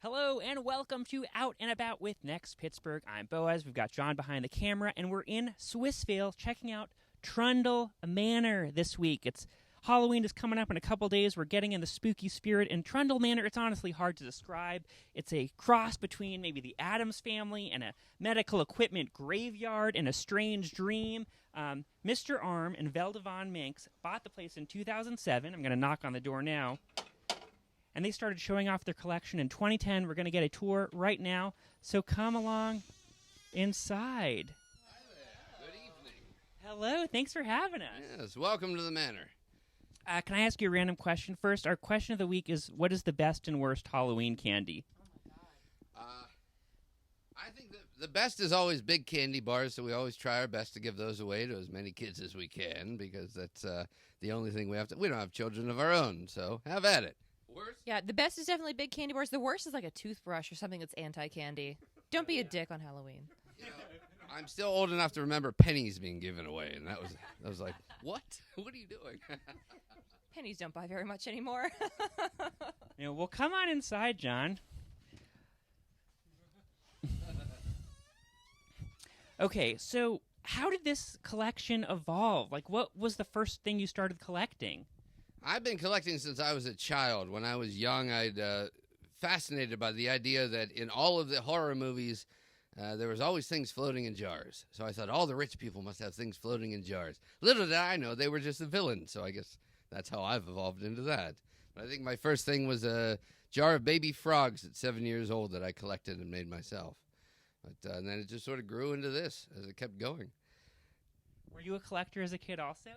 Hello and welcome to Out and About with NEXTpittsburgh. I'm Boaz. We've got John behind the camera, and we're in Swissvale checking out Trundle Manor this week. It's Halloween is coming up in a couple days. We're getting in the spooky spirit. And Trundle Manor, it's honestly hard to describe. It's a cross between maybe the Addams Family and a medical equipment graveyard and a strange dream. Mr. Arm and Velda von Minks bought the place in 2007. I'm going to knock on the door now. And they started showing off their collection in 2010. We're going to get a tour right now, so come along inside. Hi there. Good evening. Hello, thanks for having us. Yes, welcome to the manor. Can I ask you a random question first? Our question of the week is, what is the best and worst Halloween candy? I think the best is always big candy bars, so we always try our best to give those away to as many kids as we can, because that's the only thing we have to. We don't have children of our own, so have at it. Worst? Yeah, the best is definitely big candy bars. The worst is like a toothbrush or something that's anti-candy. Don't be a dick on Halloween. You know, I'm still old enough to remember pennies being given away, and that was like, what? What are you doing? Pennies don't buy very much anymore. Well, come on inside, John. Okay, so how did this collection evolve? Like, what was the first thing you started collecting? I've been collecting since I was a child. When I was young, I'd fascinated by the idea that in all of the horror movies, there was always things floating in jars. So I thought all the rich people must have things floating in jars. Little did I know they were just the villain. So I guess that's how I've evolved into that. But I think my first thing was a jar of baby frogs at 7 years old that I collected and made myself. But and then it just sort of grew into this as it kept going. Were you a collector as a kid also?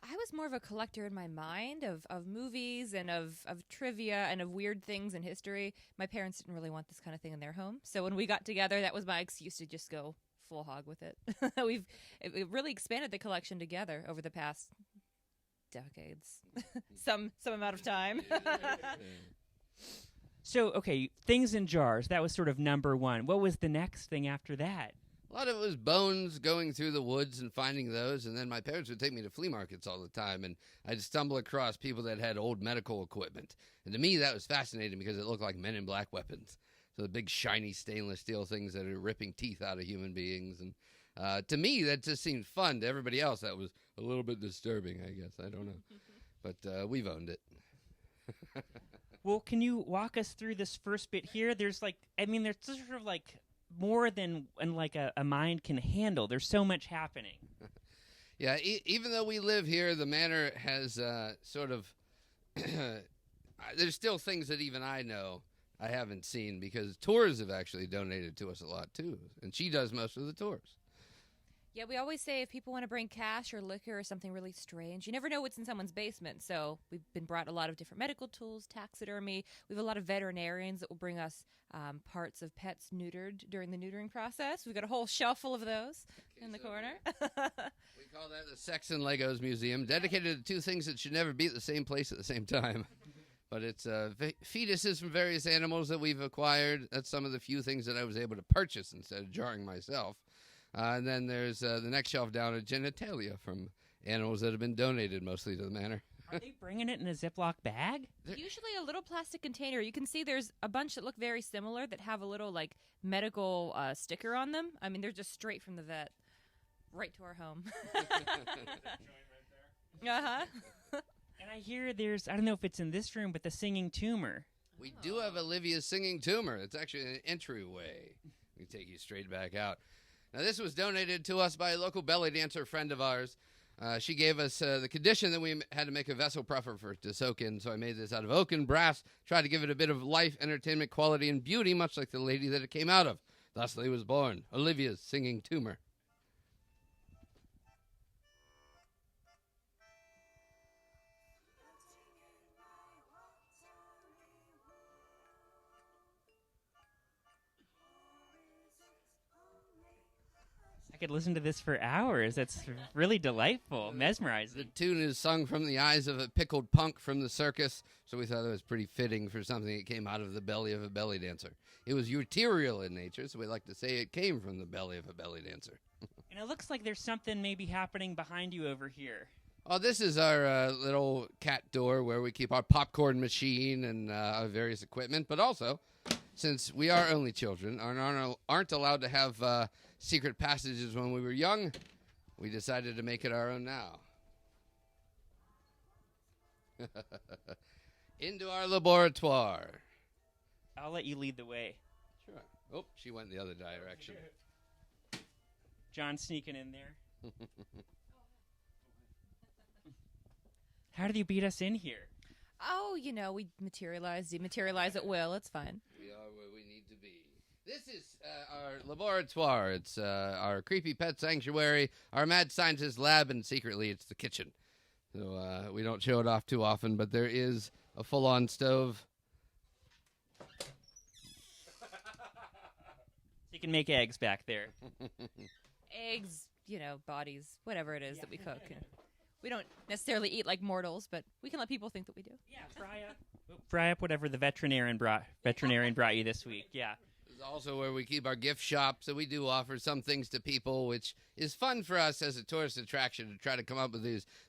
I was more of a collector in my mind of movies and of trivia and of weird things in history. My parents didn't really want this kind of thing in their home. So when we got together, that was my excuse to just go full hog with it. It really expanded the collection together over the past decades. some amount of time. So, okay, things in jars, that was sort of number one. What was the next thing after that? A lot of it was bones, going through the woods and finding those, and then my parents would take me to flea markets all the time, and I'd stumble across people that had old medical equipment. And to me, that was fascinating because it looked like Men in Black weapons. So the big, shiny stainless steel things that are ripping teeth out of human beings. And to me, that just seemed fun. To everybody else, that was a little bit disturbing, I guess. I don't know. But we've owned it. Well, can you walk us through this first bit here? There's there's sort of like more than a mind can handle. There's so much happening. Yeah, even though we live here, the manor has sort of there's still things that even I know I haven't seen, because tours have actually donated to us a lot too, and she does most of the tours. Yeah, we always say if people want to bring cash or liquor or something really strange, you never know what's in someone's basement. So we've been brought a lot of different medical tools, taxidermy. We have a lot of veterinarians that will bring us parts of pets neutered during the neutering process. We've got a whole shelf full of those in the corner. We call that the Sex and Legos Museum, dedicated to two things that should never be at the same place at the same time. But it's fetuses from various animals that we've acquired. That's some of the few things that I was able to purchase instead of jarring myself. And then there's the next shelf down at genitalia from animals that have been donated mostly to the manor. Are they bringing it in a Ziploc bag? Usually a little plastic container. You can see there's a bunch that look very similar that have a little medical sticker on them. I mean, they're just straight from the vet, right to our home. Uh-huh. And I hear there's, I don't know if it's in this room, but the singing tumor. We do have Olivia's singing tumor. It's actually an entryway. We take you straight back out. Now, this was donated to us by a local belly dancer friend of ours. She gave us the condition that we had to make a vessel proper for it to soak in, so I made this out of oak and brass, tried to give it a bit of life, entertainment, quality, and beauty, much like the lady that it came out of. Thusly was born Olivia's singing tumor. I could listen to this for hours. It's really delightful, mesmerizing. The tune is sung from the eyes of a pickled punk from the circus, so we thought it was pretty fitting for something that came out of the belly of a belly dancer. It was euterial in nature, so we like to say it came from the belly of a belly dancer. And it looks like there's something maybe happening behind you over here. Oh, this is our little cat door where we keep our popcorn machine and our various equipment, but also since we are only children and aren't allowed to have secret passages when we were young, we decided to make it our own now. Into our laboratoire. I'll let you lead the way. Sure. Oh, she went the other direction. John sneaking in there. How did you beat us in here? Oh, we materialize, dematerialize at will. It's fine. We are where we need to be. This is our laboratoire. It's our creepy pet sanctuary, our mad scientist lab, and secretly it's the kitchen. So we don't show it off too often, but there is a full-on stove. You can make eggs back there. Eggs, bodies, whatever it is that we cook. We don't necessarily eat like mortals, but we can let people think that we do. Yeah, fry up whatever the veterinarian brought you this week. Yeah. This is also where we keep our gift shop, so we do offer some things to people, which is fun for us as a tourist attraction to try to come up with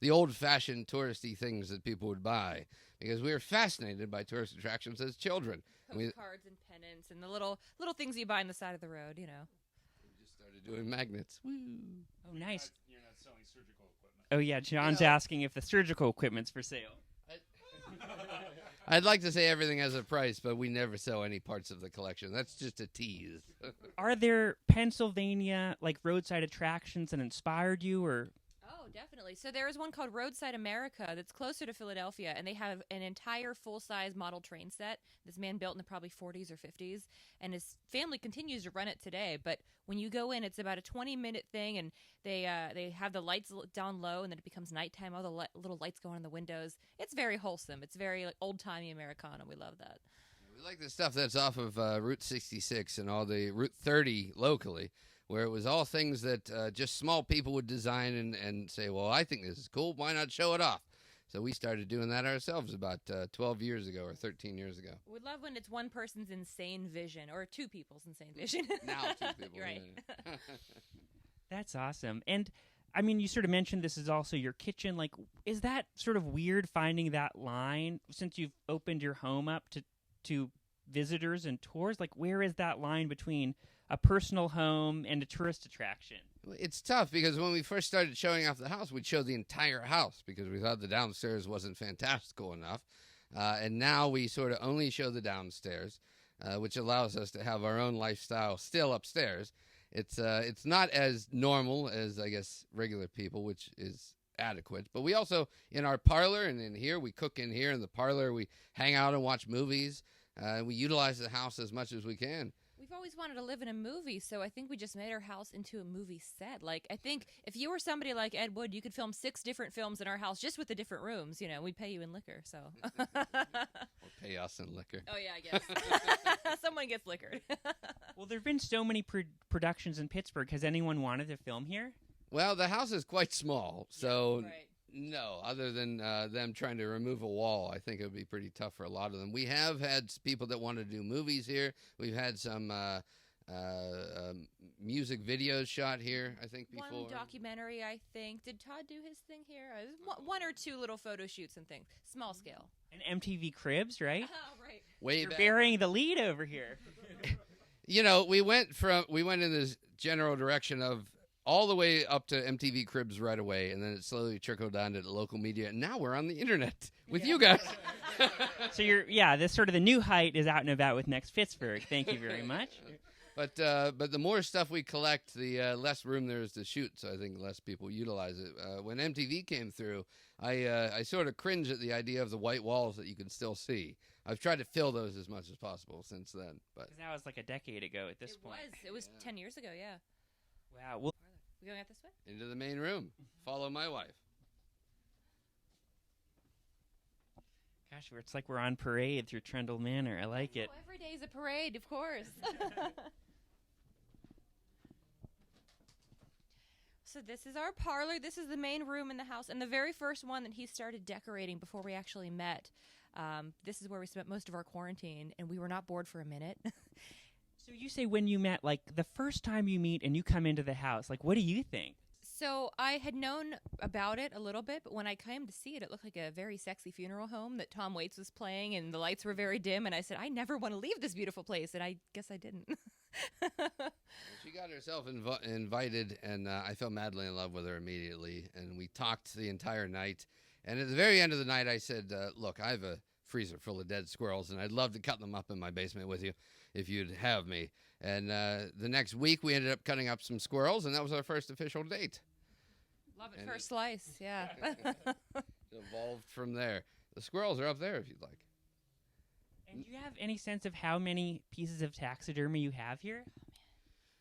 the old-fashioned touristy things that people would buy, because we were fascinated by tourist attractions as children. Postcards and pennants and the little things you buy on the side of the road, We just started doing magnets. Woo! Oh, nice. You're not selling surgical equipment. Oh, yeah, John's asking if the surgical equipment's for sale. I'd like to say everything has a price, but we never sell any parts of the collection. That's just a tease. Are there Pennsylvania, roadside attractions that inspired you, or... Oh, definitely. So there is one called Roadside America that's closer to Philadelphia, and they have an entire full-size model train set. This man built in the probably 40s or 50s, and his family continues to run it today. But when you go in, it's about a 20-minute thing, and they have the lights down low, and then it becomes nighttime. All the little lights go on in the windows. It's very wholesome. It's very old-timey Americana. We love that. We like the stuff that's off of Route 66 and all the Route 30 locally, where it was all things that just small people would design and say, well, I think this is cool. Why not show it off? So we started doing that ourselves about 12 years ago or 13 years ago. We love when it's one person's insane vision or two people's insane vision. Now 2 people. You're right. That's awesome. And, I mean, you sort of mentioned this is also your kitchen. Is that sort of weird finding that line since you've opened your home up to visitors and tours? Where is that line between a personal home and a tourist attraction? It's tough because when we first started showing off the house, we'd show the entire house because we thought the downstairs wasn't fantastical enough. And now we sort of only show the downstairs, which allows us to have our own lifestyle still upstairs. It's not as normal as, I guess, regular people, which is adequate. But we also, in our parlor and in here, we cook in here. In the parlor, we hang out and watch movies. We utilize the house as much as we can. We've always wanted to live in a movie, so I think we just made our house into a movie set. I think if you were somebody like Ed Wood, you could film 6 different films in our house just with the different rooms. We'd pay you in liquor, so. Or pay us in liquor. Oh, yeah, I guess. Someone gets liquored. Well, there have been so many productions in Pittsburgh. Has anyone wanted to film here? Well, the house is quite small, so Right. no, other than them trying to remove a wall, I think it would be pretty tough for a lot of them. We have had people that want to do movies here. We've had some music videos shot here, I think, before. One documentary, I think. Did Todd do his thing here? One or 2 little photo shoots and things. Small scale. And MTV Cribs, right? Oh, right. Way You're back. burying the lead over here. We went in this general direction of all the way up to MTV Cribs right away, and then it slowly trickled down to the local media, and now we're on the internet with you guys. So this sort of the new height is out and about with NEXTpittsburgh. Thank you very much. But the more stuff we collect, the less room there is to shoot, so I think less people utilize it. When MTV came through, I sort of cringe at the idea of the white walls that you can still see. I've tried to fill those as much as possible since then. But 'Cause that was a decade ago at this point. It was 10 years ago, yeah. Wow. Well, We going out this way? into the main room. Follow my wife. gosh, it's like we're on parade through Trundle Manor. I like it. Oh, every day's a parade, of course. So this is our parlor. This is the main room in the house, and the very first one that he started decorating before we actually met. This is where we spent most of our quarantine, and we were not bored for a minute. So you say when you met, like the first time you meet and you come into the house, like what do you think? So I had known about it a little bit, but when I came to see it, it looked like a very sexy funeral home that Tom Waits was playing, and the lights were very dim. And I said, I never want to leave this beautiful place, and I guess I didn't. Well, she got herself invited, and I fell madly in love with her immediately. And we talked the entire night. And at the very end of the night, I said, look, I have a freezer full of dead squirrels, and I'd love to cut them up in my basement with you if you'd have me. And the next week, we ended up cutting up some squirrels, and that was our first official date. Love it. And First slice, yeah. It evolved from there. The squirrels are up there if you'd like. And do you have any sense of how many pieces of taxidermy you have here?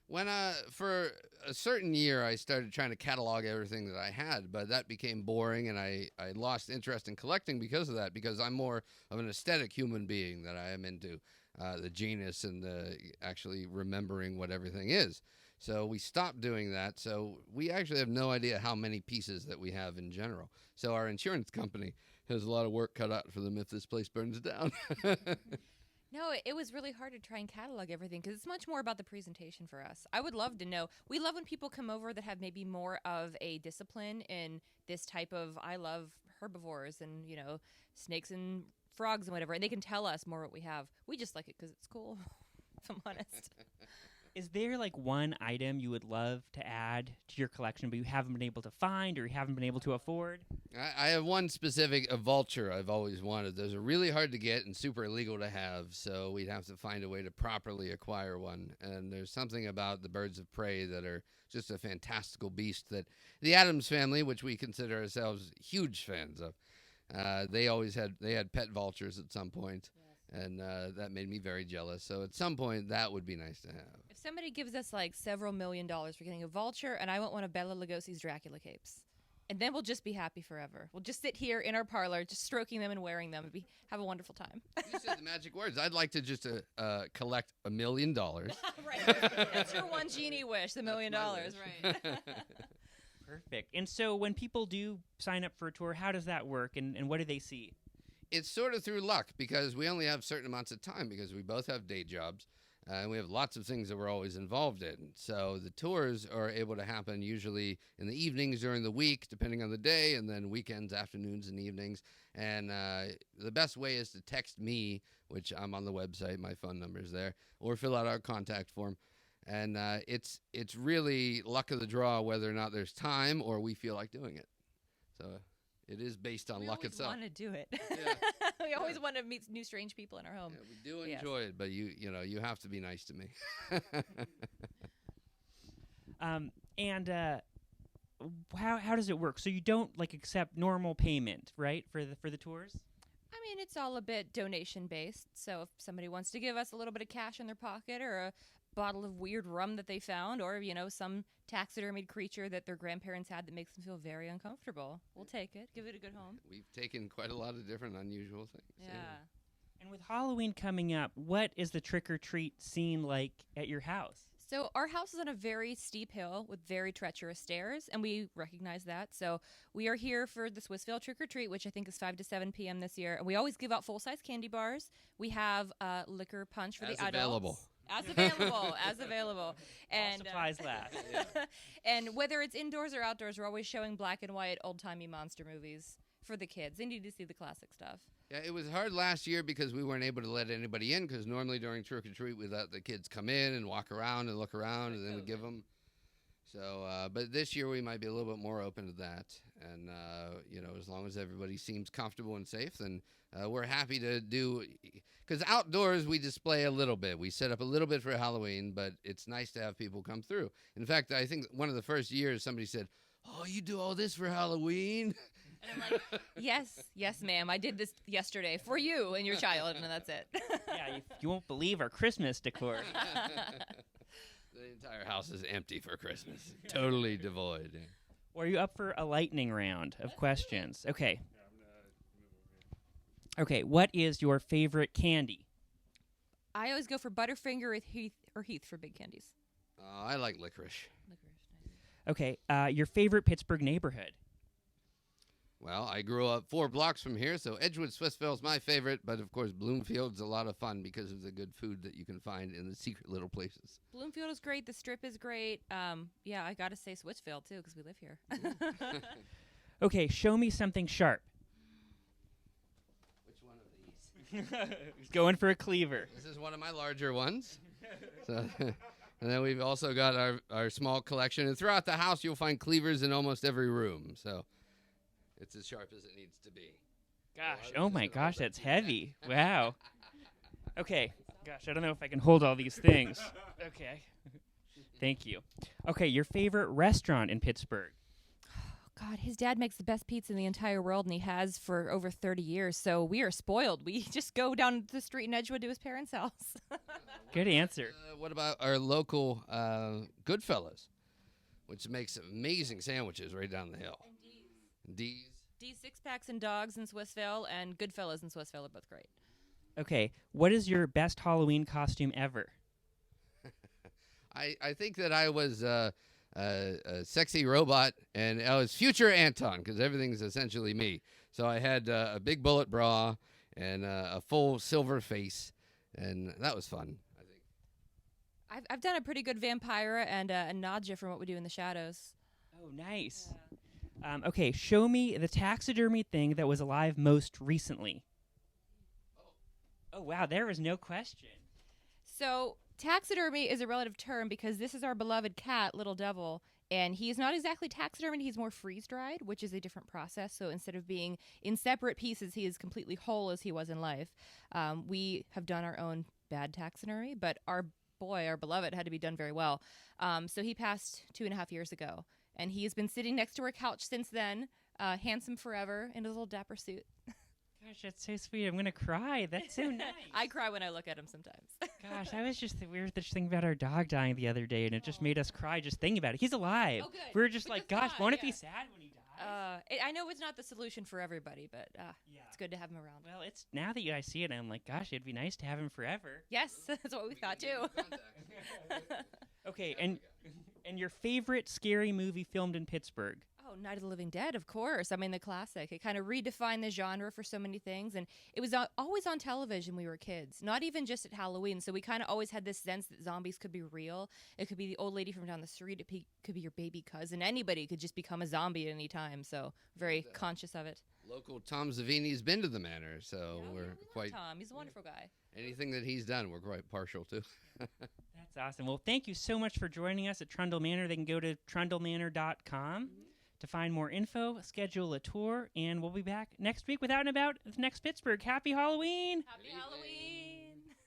When for a certain year, I started trying to catalog everything that I had, but that became boring, and I lost interest in collecting because of that, because I'm more of an aesthetic human being than I am into the genus and the actually remembering what everything is. So we stopped doing that. So we actually have no idea how many pieces that we have in general. So our insurance company has a lot of work cut out for them if this place burns down. No, it was really hard to try and catalog everything because it's much more about the presentation for us. I would love to know. We love when people come over that have maybe more of a discipline in this type of, I love herbivores and, snakes and frogs and whatever, and they can tell us more what we have. We just like it because it's cool, if I'm honest. Is there like one item you would love to add to your collection but you haven't been able to find or you haven't been able to afford? I have one specific, a vulture I've always wanted. Those are really hard to get and super illegal to have, so we'd have to find a way to properly acquire one. And there's something about the birds of prey that are just a fantastical beast that the Addams family, which we consider ourselves huge fans of, they had pet vultures at some point. Yes. And that made me very jealous. So at some point, that would be nice to have. If somebody gives us like several $1 million for getting a vulture, and I want one of Bela Lugosi's Dracula capes, and then we'll just be happy forever. We'll just sit here in our parlor, just stroking them and wearing them, and have a wonderful time. You said the magic words. I'd like to just collect $1 million. Right. That's your one genie wish, the $1 million, right? Perfect. And so when people do sign up for a tour, how does that work, and what do they see? It's sort of through luck because we only have certain amounts of time because we both have day jobs and we have lots of things that we're always involved in. So the tours are able to happen usually in the evenings during the week, depending on the day, and then weekends, afternoons, and evenings. And the best way is to text me, which I'm on the website, my phone number is there, or fill out our contact form. And it's really luck of the draw whether or not there's time or we feel like doing it. So it is based on luck itself. We always want to do it. Yeah. We always want to meet new strange people in our home. Yeah, we do enjoy it, but you have to be nice to me. How does it work? So you don't accept normal payment, right, for the tours? I mean, it's all a bit donation based. So if somebody wants to give us a little bit of cash in their pocket or a bottle of weird rum that they found or, some taxidermied creature that their grandparents had that makes them feel very uncomfortable, we'll take it. Give it a good home. We've taken quite a lot of different unusual things. Yeah. And with Halloween coming up, what is the trick-or-treat scene like at your house? So our house is on a very steep hill with very treacherous stairs, and we recognize that. So we are here for the Swissvale trick-or-treat, which I think is 5 to 7 p.m. this year. And we always give out full-size candy bars. We have liquor punch for the adults. Available. As available. And all supplies last. And whether it's indoors or outdoors, we're always showing black and white old-timey monster movies for the kids. They need to see the classic stuff. Yeah, it was hard last year because we weren't able to let anybody in because normally during trick-or-treat we let the kids come in and walk around and look around and then we give them. So, but this year we might be a little bit more open to that. And, as long as everybody seems comfortable and safe, then we're happy to do. Because outdoors we display a little bit. We set up a little bit for Halloween, but it's nice to have people come through. In fact, I think one of the first years somebody said, "Oh, you do all this for Halloween?" And I'm like, yes, ma'am. I did this yesterday for you and your child, and that's it. Yeah, you won't believe our Christmas decor. The entire house is empty for Christmas. Totally devoid. Or are you up for a lightning round of questions? Okay. Yeah, I'm going to move over here. Okay, what is your favorite candy? I always go for Butterfinger or Heath for big candies. I like licorice. Licorice, nice. Okay, your favorite Pittsburgh neighborhood? Well, I grew up 4 blocks from here, so Edgewood, Swissvale is my favorite. But, of course, Bloomfield's a lot of fun because of the good food that you can find in the secret little places. Bloomfield is great. The Strip is great. Yeah, I got to say Swissvale, too, because we live here. Okay, show me something sharp. Which one of these? He's going for a cleaver. This is one of my larger ones. So, and then we've also got our small collection. And throughout the house, you'll find cleavers in almost every room. So it's as sharp as it needs to be. Gosh, oh my gosh, that's heavy. Wow. Okay, gosh, I don't know if I can hold all these things. Okay. Thank you. Okay, your favorite restaurant in Pittsburgh? God, his dad makes the best pizza in the entire world, and he has for over 30 years. So we are spoiled. We just go down the street in Edgewood to his parents' house. Good answer. What about our local Goodfellas, which makes amazing sandwiches right down the hill? D's. D's Six Packs and Dogs in Swissvale, and Goodfellas in Swissvale are both great. Okay, what is your best Halloween costume ever? I think that I was a sexy robot, and I was future Anton because everything's essentially me. So I had a big bullet bra and a full silver face, and that was fun, I think. I've done a pretty good Vampira and a Nadja from What We Do in the Shadows. Oh, nice. Okay, show me the taxidermy thing that was alive most recently. Oh, wow, there was no question. So taxidermy is a relative term because this is our beloved cat, Little Devil, and he is not exactly taxidermied. He's more freeze-dried, which is a different process. So instead of being in separate pieces, he is completely whole as he was in life. We have done our own bad taxidermy, but our beloved, had to be done very well. So he passed 2.5 years ago, and he has been sitting next to our couch since then, handsome forever, in his little dapper suit. Gosh, that's so sweet. I'm going to cry. That's so nice. I cry when I look at him sometimes. Gosh, we were just thinking about our dog dying the other day, and it just made us cry just thinking about it. He's alive. Oh, good. We were just But like, just gosh, die, won't it be yeah. sad when he dies? I know it's not the solution for everybody, but Yeah. it's good to have him around. Well, it's now that I see it, I'm like, gosh, it'd be nice to have him forever. Yes, that's what we thought too. Okay, and your favorite scary movie filmed in Pittsburgh? Oh, Night of the Living Dead, of course. I mean, the classic. It kind of redefined the genre for so many things, and it was always on television when we were kids, not even just at Halloween. So we kind of always had this sense that zombies could be real. It could be the old lady from down the street. It could be your baby cousin. Anybody could just become a zombie at any time. So very conscious of it. Local Tom Savini's been to the manor, so Yeah, we're we love quite Tom. He's a wonderful guy. anything that he's done, we're quite partial to. That's awesome. Well, thank you so much for joining us at Trundle Manor. They can go to trundlemanor.com to find more info, schedule a tour, and we'll be back next week with Out and About with Next Pittsburgh. Happy Halloween! Happy Halloween!